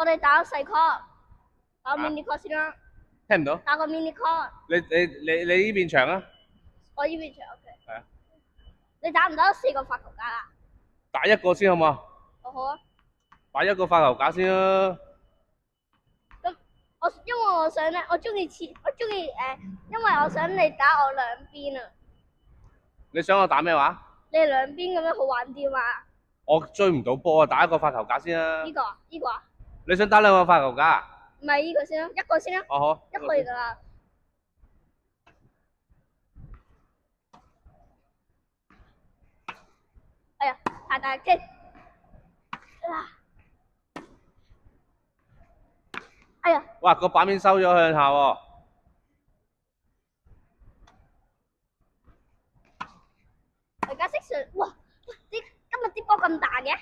我哋打細 call，打 mini call 先啦。聽唔到？打個 mini call。你呢邊場啊？我呢邊場 OK。係啊。你打唔打4個發球架啊？打一個先好嘛？好啊。打一個發球架先啦。咁因為我想咧，我中意因為我想你打我兩邊啊。你想我打咩話？你兩邊咁樣好玩啲嘛？我追唔到波啊！打一個發球架先啦。呢個啊？呢個啊？你想打兩個發球架啊？唔係呢個先啦，一個先啦。哦好。一個嚟㗎啦。哎呀，太大力擊！哎呀！哇，個版面收咗向下喎。而家識上，哇！今日啲波咁大嘅，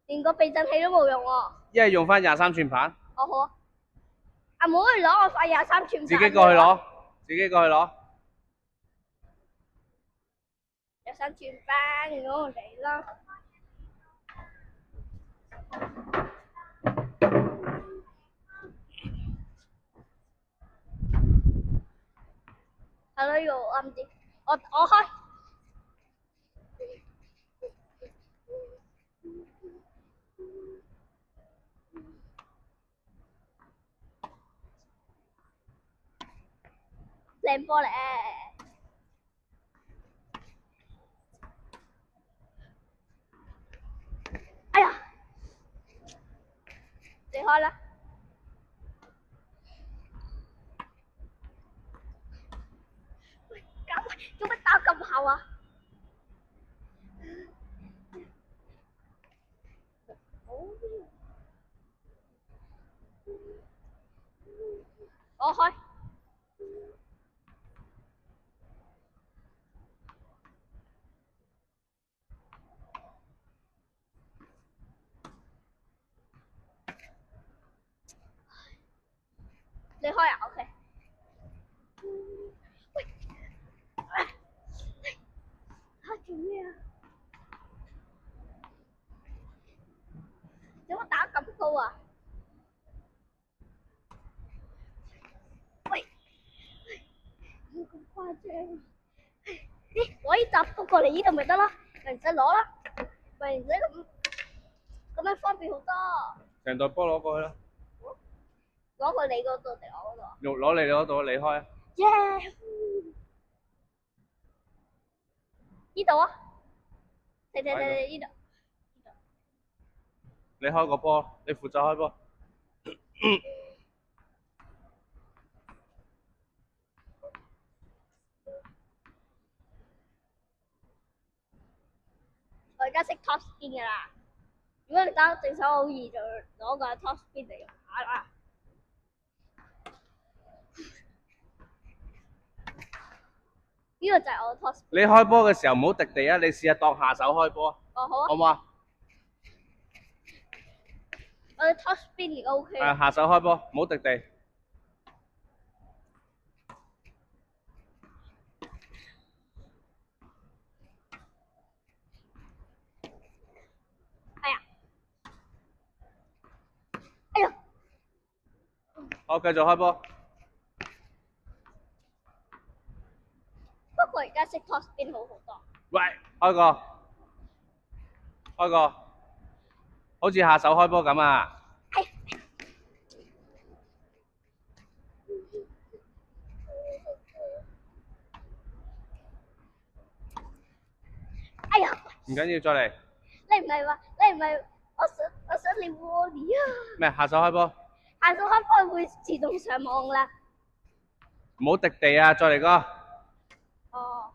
連個避震器都冇用喎。一係用翻23寸盤。哦好啊。阿妹攞我塊23寸盤。自己過去攞，自己過去攞。23寸盤攞嚟啦。係咯，要啱啲。我開。靚波嚟。哎呀！你開啦。喂，做乜打咁厚啊？我開。你開啊 ？OK。喂，做咩啊？點解打咁高啊？喂，冇咁誇張。攞呢集撲過嚟呢度咪得咯，咪唔使攞啦，咪唔使咁樣方便好多。成袋波攞過去啦。攞去你嗰度定我嗰度啊？攞你嗰度，你開啊。耶！呢度啊，睇呢度。你開個波，你負責開波。我而家識 top spin 㗎啦，如果你打正手好易就攞個 top spin 嚟用下啦。呢個就係我 top spin。你開波嘅時候唔好滴地啊！你試下當下手開波啊。哦好啊。好唔好啊？我嘅 top spin 而家 OK。下手開波，唔好滴地。哎呀！哎呀！好，繼續開波。不過而家識 top spin 好好多。喂，開個，好似下手開波咁啊！哎呀！唔緊要，再嚟。你唔係我想你 Wally 啊！咩？下手開波，下手開波會自動上網啦。唔好滴地啊！再嚟個。哦。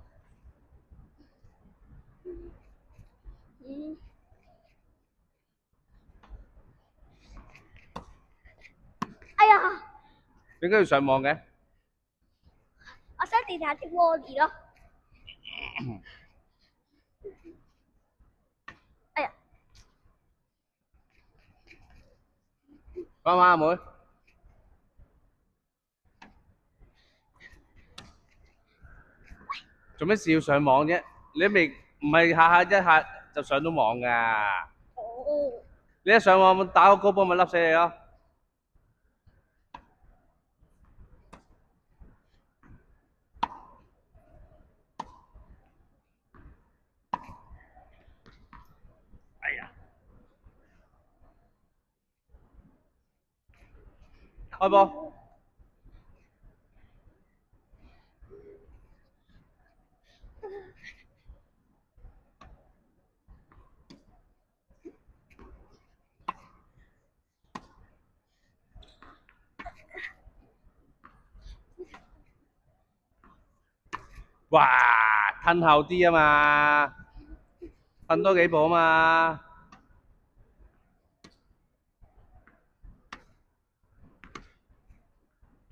哎呀！點解要上網嘅？我想練下啲 Wally 咯。哎呀！啱唔啱，阿妹？做咩事要上網啫？你未唔係下下一下就上到網㗎？哦。你一上網打個高波咪笠死你咯。哎呀，開波！哇，褪後啲啊嘛，褪多幾步啊嘛。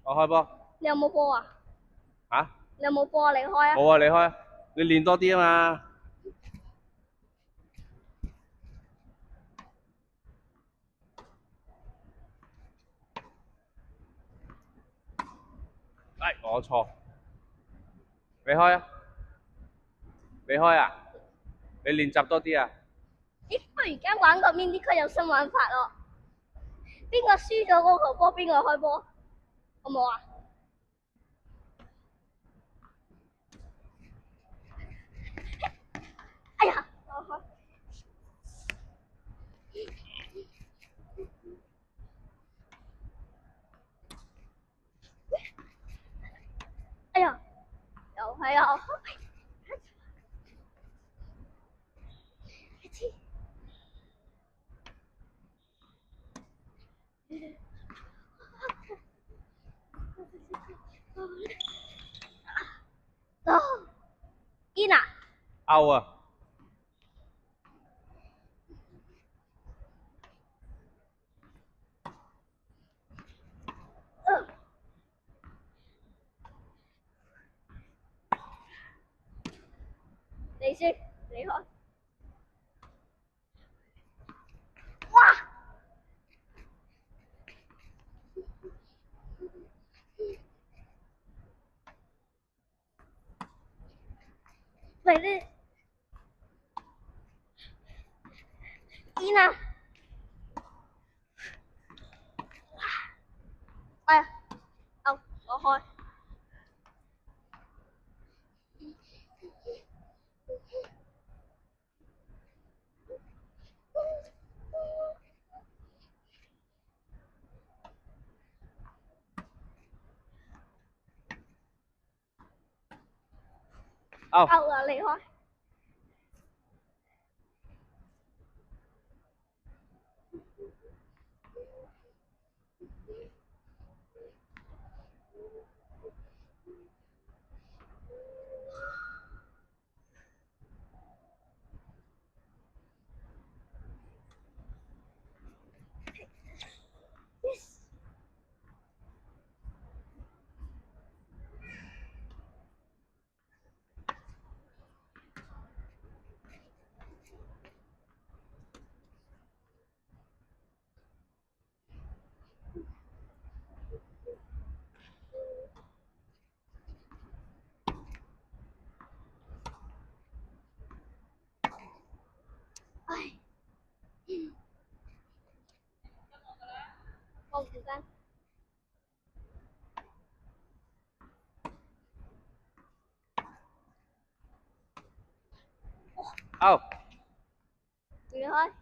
我開波。你有冇波啊？嚇？你有冇波啊？你開啊！冇啊，你開，你練多啲啊嘛。哎，我錯，你開啊！你開啊！你練習多啲啊！咦，不如而家玩個 mini 區有新玩法咯。邊個輸咗嗰球波，邊個開波，好冇啊？哎呀，我開。哎呀，又係啊！Ina，out 啊！你先，你開。哇！喂，你 Ina，哎呀，我開。out。out 啦，你開。Yes。唉，我唔緊。out。你開。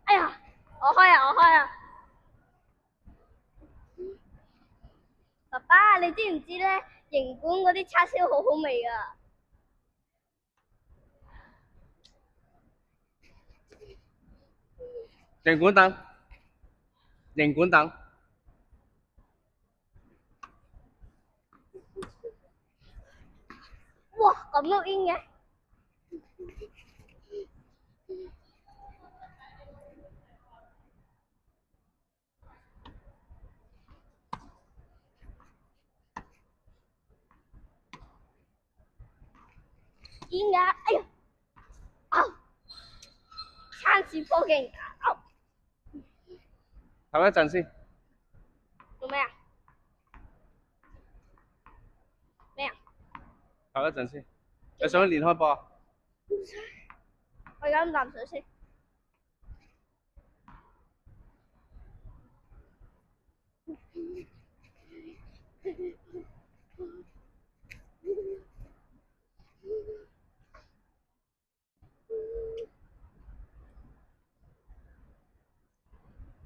哎呀，我開啊，我開啊。爸爸，你知唔知咧？營管嗰啲叉燒好好味噶。營管等，營管等。哇，咁都煙嘅？煙㗎？哎呀，啊！撐住波勁啊！唞一陣先。做咩啊？唞一陣先。你想唔想練開波啊？我飲啖水先。